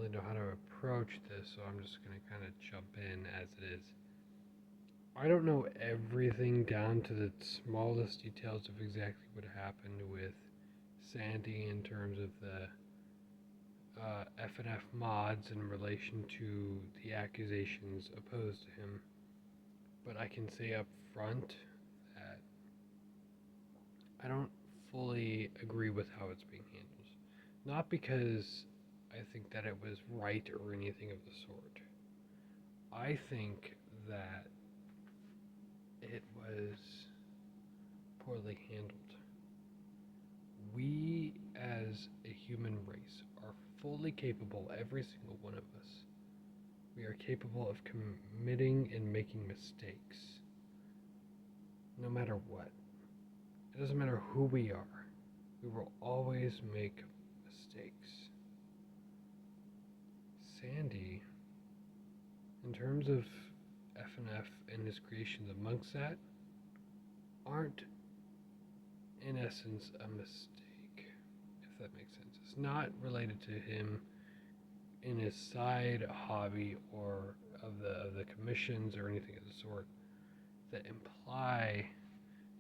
really know how to approach this, so I'm just going to kind of jump in as it is. I don't know everything down to the smallest details of exactly what happened with Sandy in terms of the F&F mods in relation to the accusations opposed to him, but I can say up front that I don't fully agree with how it's being handled. Not because I think that it was right or anything of the sort. I think that it was poorly handled. We, as a human race, are fully capable, every single one of us. We are capable of committing and making mistakes, no matter what. It doesn't matter who we are, we will always make mistakes. Sandy, in terms of F&F and his creations amongst that, aren't in essence a mistake, if that makes sense. It's not related to him in his side hobby or of the commissions or anything of the sort that imply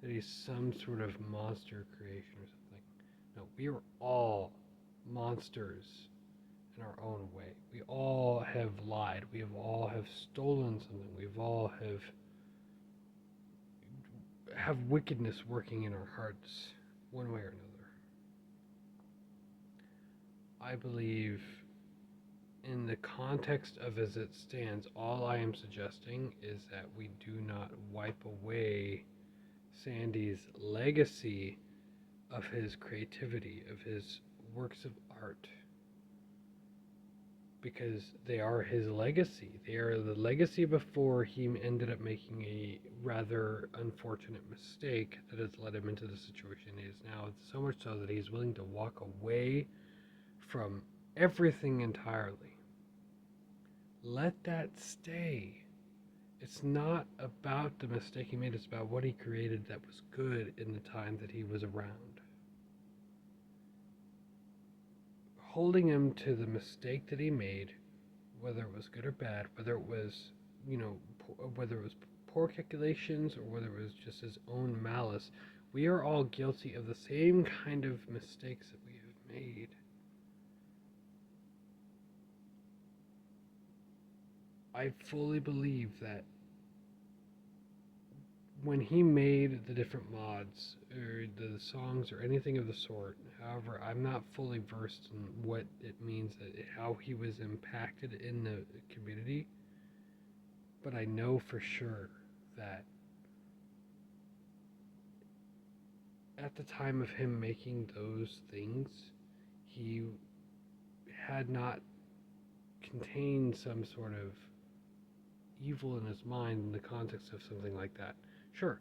that he's some sort of monster creation or something. No, we are all monsters in our own way. We all have lied. We all have stolen something. We've all have wickedness working in our hearts one way or another. I believe in the context of as it stands, all I am suggesting is that we do not wipe away Sandy's legacy of his creativity, of his works of art, because they are his legacy. They are the legacy before he ended up making a rather unfortunate mistake that has led him into the situation he is now. So much so that he's willing to walk away from everything entirely. Let that stay. It's not about the mistake he made, it's about what he created that was good in the time that he was around. Holding him to the mistake that he made, whether it was good or bad, whether it was, whether it was poor calculations or whether it was just his own malice, we are all guilty of the same kind of mistakes that we have made. I fully believe that when he made the different mods or the songs or anything of the sort, however, I'm not fully versed in what it means, how he was impacted in the community, but I know for sure that at the time of him making those things, he had not contained some sort of evil in his mind in the context of something like that. Sure,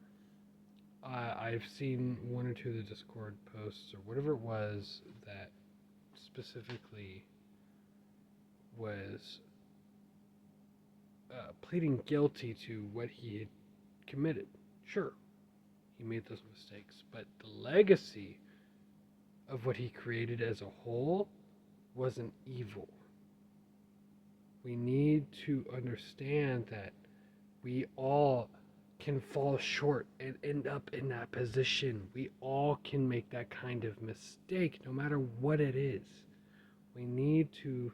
I've seen one or two of the Discord posts or whatever it was that specifically was pleading guilty to what he had committed. Sure, he made those mistakes, but the legacy of what he created as a whole wasn't evil. We need to understand that we all can fall short and end up in that position. We all can make that kind of mistake, no matter what it is. We need to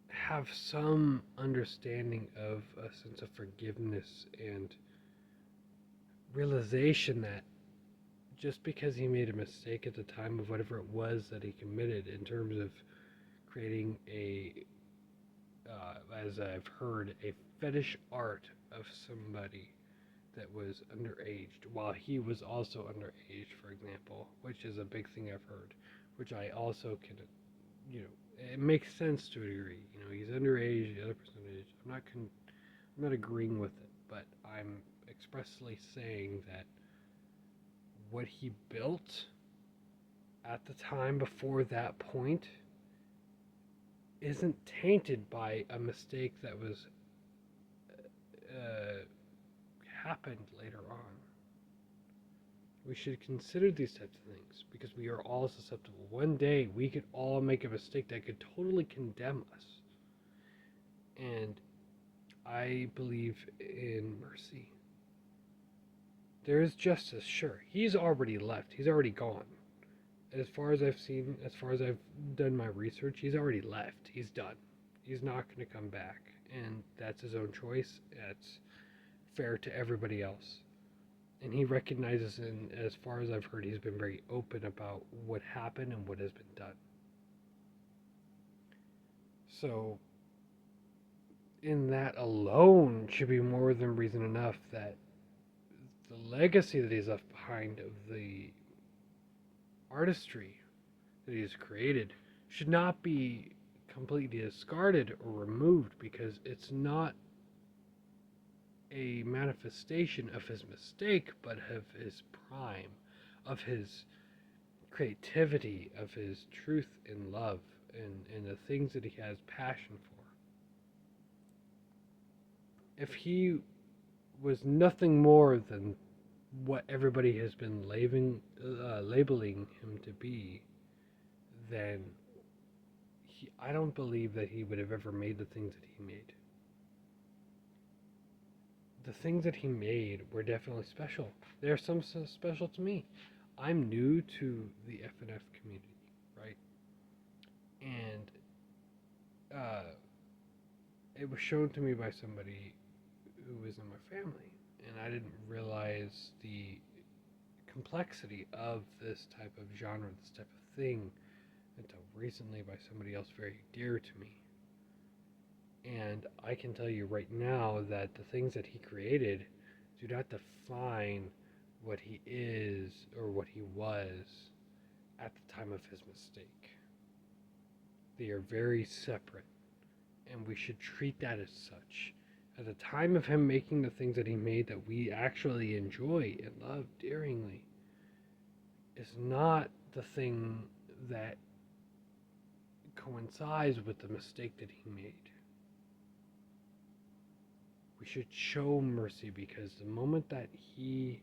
have some understanding of a sense of forgiveness and realization that just because he made a mistake at the time of whatever it was that he committed in terms of creating as I've heard, a fetish art of somebody that was underaged, while he was also underage, for example, which is a big thing I've heard, which I also can, it makes sense to a degree. He's underage, the other person's underage. I'm not agreeing with it, but I'm expressly saying that what he built at the time before that point isn't tainted by a mistake that was happened later on. We should consider these types of things because we are all susceptible. One day we could all make a mistake that could totally condemn us. And I believe in mercy. There is justice, sure. He's already left. He's already gone. As far as I've seen, as far as I've done my research, he's already left. He's done. He's not going to come back. And that's his own choice. That's fair to everybody else. And he recognizes, and as far as I've heard, he's been very open about what happened and what has been done. So, in that alone should be more than reason enough that the legacy that he's left behind of the artistry that he's created should not be completely discarded or removed because it's not a manifestation of his mistake, but of his prime, of his creativity, of his truth and love, and the things that he has passion for. If he was nothing more than what everybody has been labeling him to be, then I don't believe that he would have ever made the things that he made. The things that he made were definitely special. They're some so special to me. I'm new to the FNF community, right? And it was shown to me by somebody who was in my family, and I didn't realize the complexity of this type of genre, this type of thing, until recently by somebody else very dear to me. And I can tell you right now that the things that he created do not define what he is or what he was at the time of his mistake. They are very separate, and we should treat that as such. At the time of him making the things that he made that we actually enjoy and love dearingly is not the thing that coincides with the mistake that he made. We should show mercy because the moment that he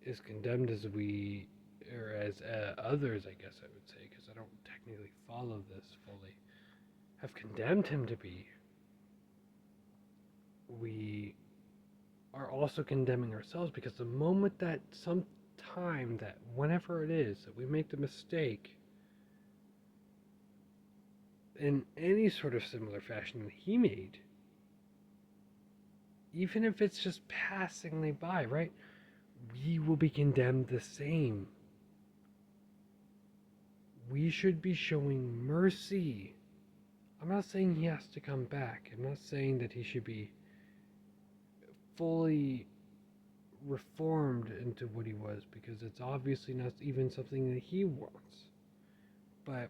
is condemned as we, or as others, I guess I would say, because I don't technically follow this fully, have condemned him to be, we are also condemning ourselves because the moment that sometime that whenever it is that we make the mistake in any sort of similar fashion that he made, even if it's just passingly by, right? We will be condemned the same. We should be showing mercy. I'm not saying he has to come back. I'm not saying that he should be fully reformed into what he was, because it's obviously not even something that he wants. But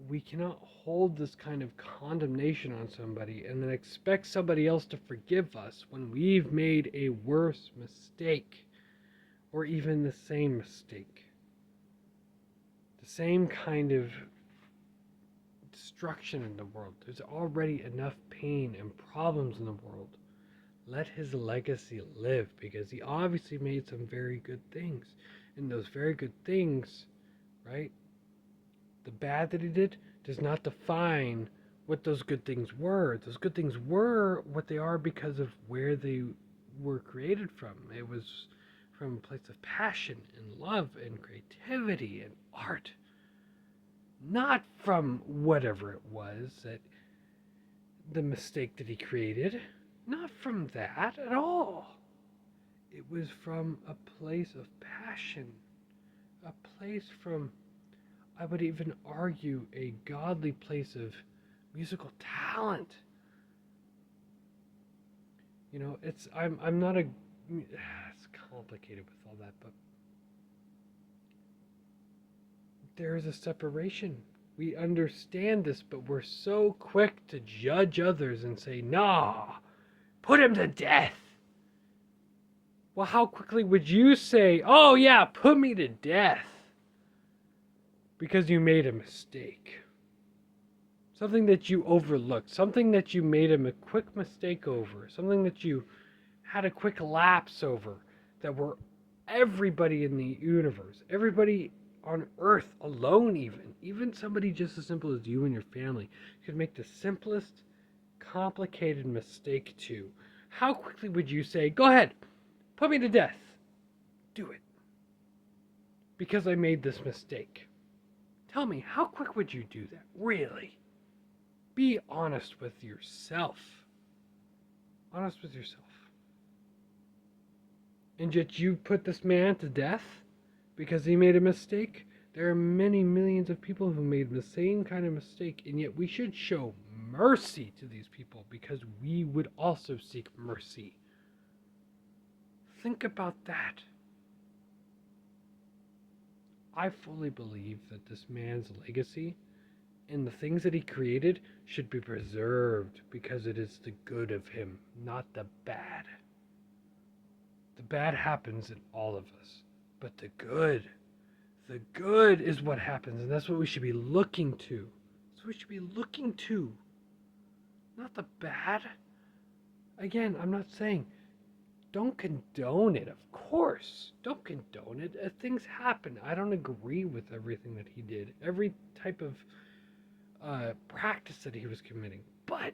we cannot hold this kind of condemnation on somebody and then expect somebody else to forgive us when we've made a worse mistake, or even the same mistake. The same kind of destruction in the world. There's already enough pain and problems in the world. Let his legacy live, because he obviously made some very good things. And those very good things, right? The bad that he did does not define what those good things were. Those good things were what they are because of where they were created from. It was from a place of passion and love and creativity and art. Not from whatever it was that the mistake that he created. Not from that at all. It was from a place of passion. A place from, I would even argue, a godly place of musical talent. You know, I'm not a, it's complicated with all that, but there is a separation. We understand this, but we're so quick to judge others and say, nah, put him to death. Well, how quickly would you say, oh yeah, put me to death? Because you made a mistake. Something that you overlooked. Something that you made a quick mistake over. Something that you had a quick lapse over. that we're everybody in the universe, everybody on Earth alone, even somebody just as simple as you and your family, could make the simplest, complicated mistake too. How quickly would you say, "Go ahead, put me to death. Do it. Because I made this mistake." Tell me, how quick would you do that? Really? Be honest with yourself. Honest with yourself. And yet you put this man to death because he made a mistake? There are many millions of people who made the same kind of mistake, and yet we should show mercy to these people because we would also seek mercy. Think about that. I fully believe that this man's legacy and the things that he created should be preserved because it is the good of him, not the bad. The bad happens in all of us, but the good is what happens, and that's what we should be looking to. That's what we should be looking to, not the bad. Again, I'm not saying don't condone it, of course. Don't condone it. Things happen. I don't agree with everything that he did, every type of practice that he was committing. But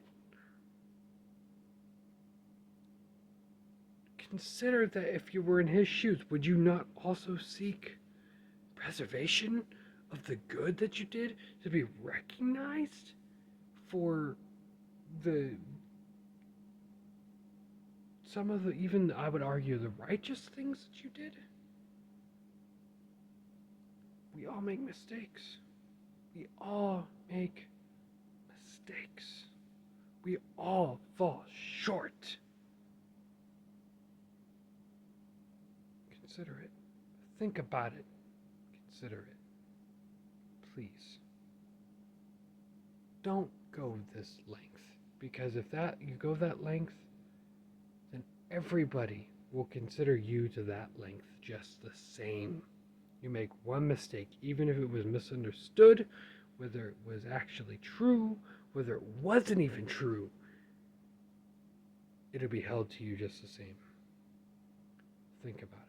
consider that if you were in his shoes, would you not also seek preservation of the good that you did, to be recognized for the some of the, even I would argue, the righteous things that you did? We all make mistakes. We all make mistakes. We all fall short. Consider it. Think about it. Consider it. Please. Don't go this length. Because if you go that length, then everybody will consider you to that length just the same. You make one mistake, even if it was misunderstood, whether it was actually true, whether it wasn't even true, it'll be held to you just the same. Think about it.